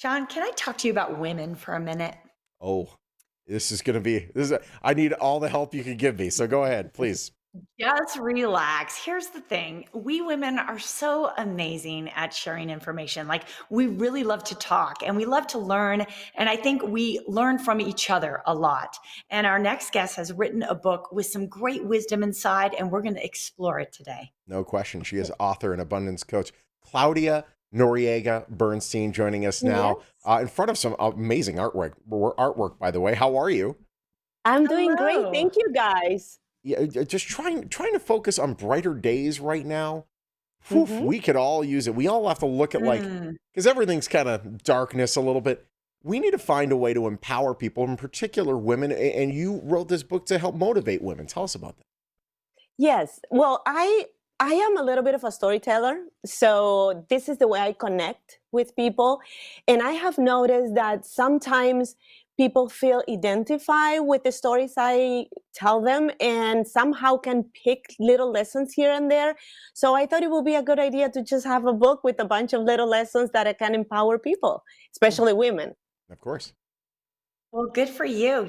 John, can I talk to you about women for a minute? Oh, this is going to be I need all the help you can give me. So go ahead, please. Just relax. Here's the thing. We women are so amazing at sharing information. Like, we really love to talk and we love to learn. And I think we learn from each other a lot. And our next guest has written a book with some great wisdom inside, and we're going to explore it today. No question. She is author and abundance coach Claudia Noriega Bernstein joining us now Yes, in front of some amazing artwork, by the way. How are you? I'm doing great. Hello. Thank you guys. Yeah, just trying to focus on brighter days right now. Whew, hmm we could all use it. We all have to look at Mm. because everything's kind of darkness a little bit. We need to find a way to empower people, in particular women. And you wrote this book to help motivate women. Tell us about that. Yes. Well, I am a little bit of a storyteller, so this is the way I connect with people, and I have noticed that sometimes people feel identify with the stories I tell them and somehow can pick little lessons here and there. So I thought it would be a good idea to just have a book with a bunch of little lessons that I can empower people, especially women. Of course. Well, good for you.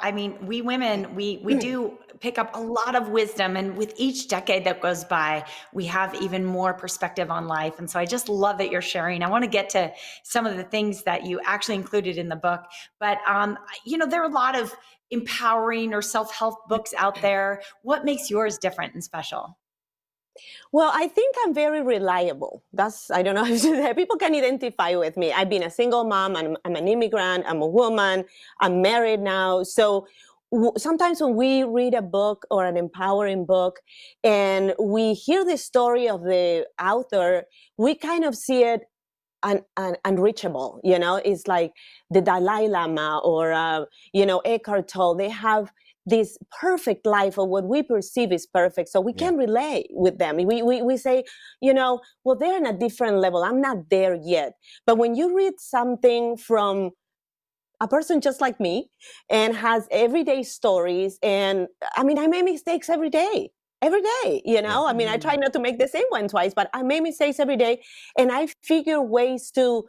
I mean, we women, we do pick up a lot of wisdom, and with each decade that goes by, we have even more perspective on life. And so I just love that you're sharing. I want to get to some of the things that you actually included in the book, but there are a lot of empowering or self-help books out there. What makes yours different and special? Well, I think I'm very reliable. I don't know if people can identify with me. I've been a single mom, I'm an immigrant, I'm a woman, I'm married now. So sometimes when we read a book or an empowering book and we hear the story of the author, we kind of see it unreachable. It's like the Dalai Lama or Eckhart Tolle. They have this perfect life, or what we perceive is perfect, so we Yeah. can relate with them. We say, well, they're on a different level, I'm not there yet. But when you read something from a person just like me and has everyday stories, and I mean, I make mistakes every day. I mean, I try Mhm. not to make the same one twice, but I make mistakes every day, and I figure ways to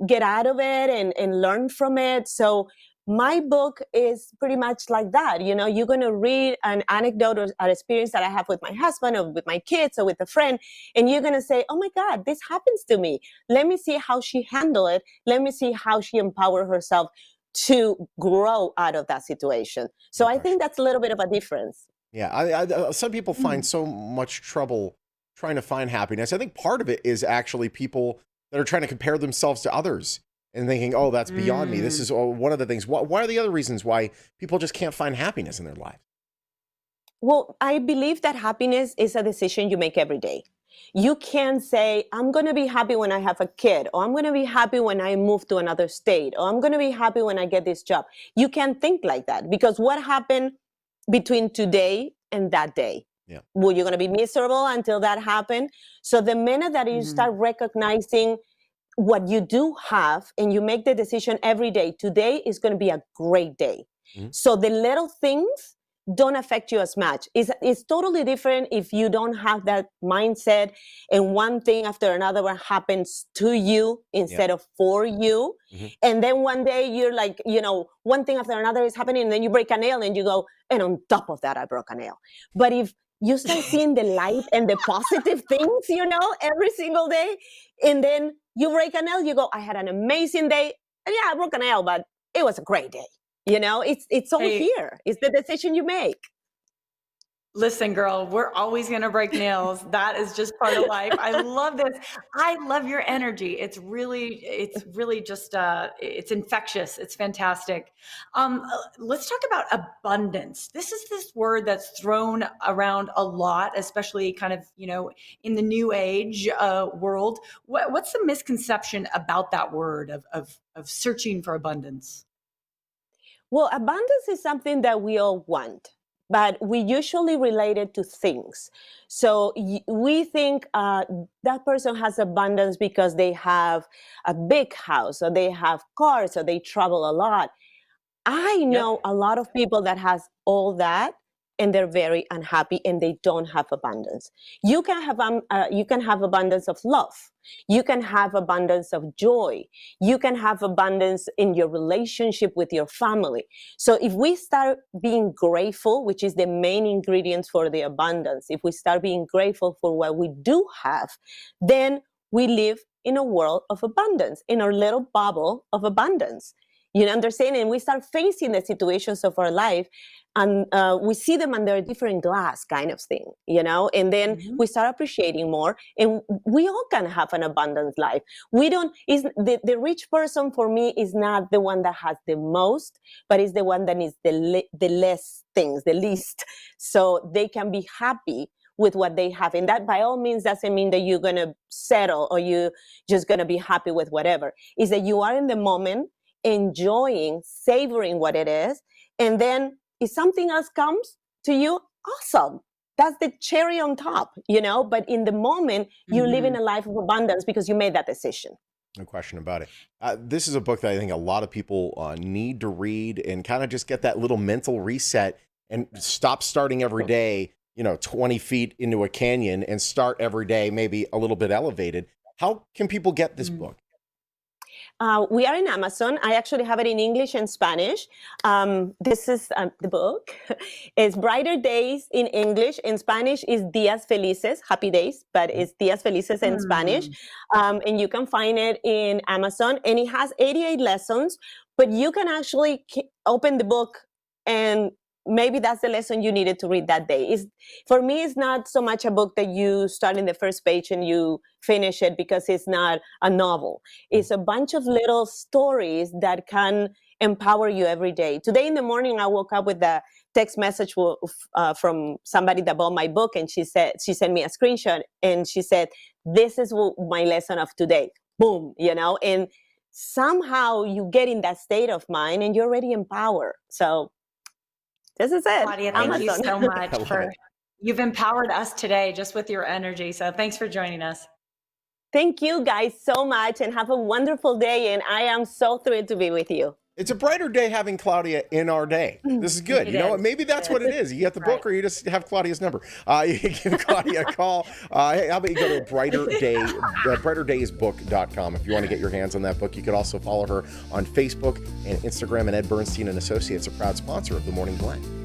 get out of it and learn from it. So my book is pretty much like that. You're going to read an anecdote or an experience that I have with my husband or with my kids or with a friend, and you're going to say, oh my God, this happens to me. Let me see how she handled it. Let me see how she empowered herself to grow out of that situation. So No I think question. that's a little bit of a difference. Yeah. Some people find so much trouble trying to find happiness. I think part of it is actually people that are trying to compare themselves to others and thinking, oh, that's beyond me. This Mm. is one of the things. Why are the other reasons why people just can't find happiness in their lives? Well, I believe that happiness is a decision you make every day. You can say, I'm going to be happy when I have a kid, or I'm going to be happy when I move to another state, or I'm going to be happy when I get this job. You can't think like that, because what happened between today and that day? Yeah. Well, you're going to be miserable until that happened. So the minute that you Mhm. start recognizing what you do have and you make the decision every day, today is going to be a great day. Mhm. So the little things don't affect you as much. It's totally different if you don't have that mindset and one thing after another one happens to you Yeah. instead of for you. Mhm. And then one day you're like, one thing after another is happening, and then you break a nail and you go, and on top of that, I broke a nail. But if you start seeing the light and the positive things, every single day, and then you break a nail, you go, I had an amazing day. And yeah, I broke a nail, but it was a great day. It's all Hey, here. It's the decision you make. listen, girl, we're always going to break nails. That is just part of life. I love this. I love your energy. It's really just, it's infectious. It's fantastic. Let's talk about abundance. This is this word that's thrown around a lot, especially kind of, in the new age world. What's the misconception about that word of searching for abundance? Well, abundance is something that we all want, but we usually relate it to things. So we think that person has abundance because they have a big house, or they have cars, or they travel a lot. I know Yep. a lot of people that has all that and they're very unhappy and they don't have abundance. You can have abundance of love. You can have abundance of joy. You can have abundance in your relationship with your family. So if we start being grateful, which is the main ingredient for the abundance, if we start being grateful for what we do have, then we live in a world of abundance, in our little bubble of abundance. You understand? And we start facing the situations of our life, and we see them under a different glass, kind of thing, and then we start appreciating more, and we all can have an abundant life. We don't, is the rich person for me is not the one that has the most, but is the one that needs the less things, the least, so they can be happy with what they have. And that by all means doesn't mean that you're going to settle or you're just going to be happy with whatever. Is that you are in the moment, enjoying, savoring what it is, and then if something else comes to you, awesome. That's the cherry on top, but in the moment, you're living a life of abundance because you made that decision. No question about it. This is a book that I think a lot of people need to read and kind of just get that little mental reset and stop starting every day, 20 feet into a canyon, and start every day maybe a little bit elevated. How can people get this book? We are in Amazon. I actually have it in English and Spanish. This is the book. It's Brighter Days in English. In Spanish is Días Felices, Happy Days, but it's Días Felices in Spanish. And you can find it in Amazon. And it has 88 lessons, but you can actually open the book and maybe that's the lesson you needed to read that day. For me, it's not so much a book that you start in the first page and you finish it, because it's not a novel. It's a bunch of little stories that can empower you every day. Today in the morning, I woke up with a text message from somebody that bought my book, and she sent me a screenshot, and she said, "This is my lesson of today." Boom, and somehow you get in that state of mind and you're already empowered. So this is it. Claudia, thank you so much you've empowered us today just with your energy. So thanks for joining us. Thank you guys so much, and have a wonderful day. And I am so thrilled to be with you. It's a brighter day having Claudia in our day. This is good. Maybe that's what it is. You get the book, or you just have Claudia's number. You can give Claudia a call. Hey, how about you go to brighterdaysbook.com if you want to get your hands on that book. You could also follow her on Facebook and Instagram, and Ed Bernstein and Associates, a proud sponsor of The Morning Blend.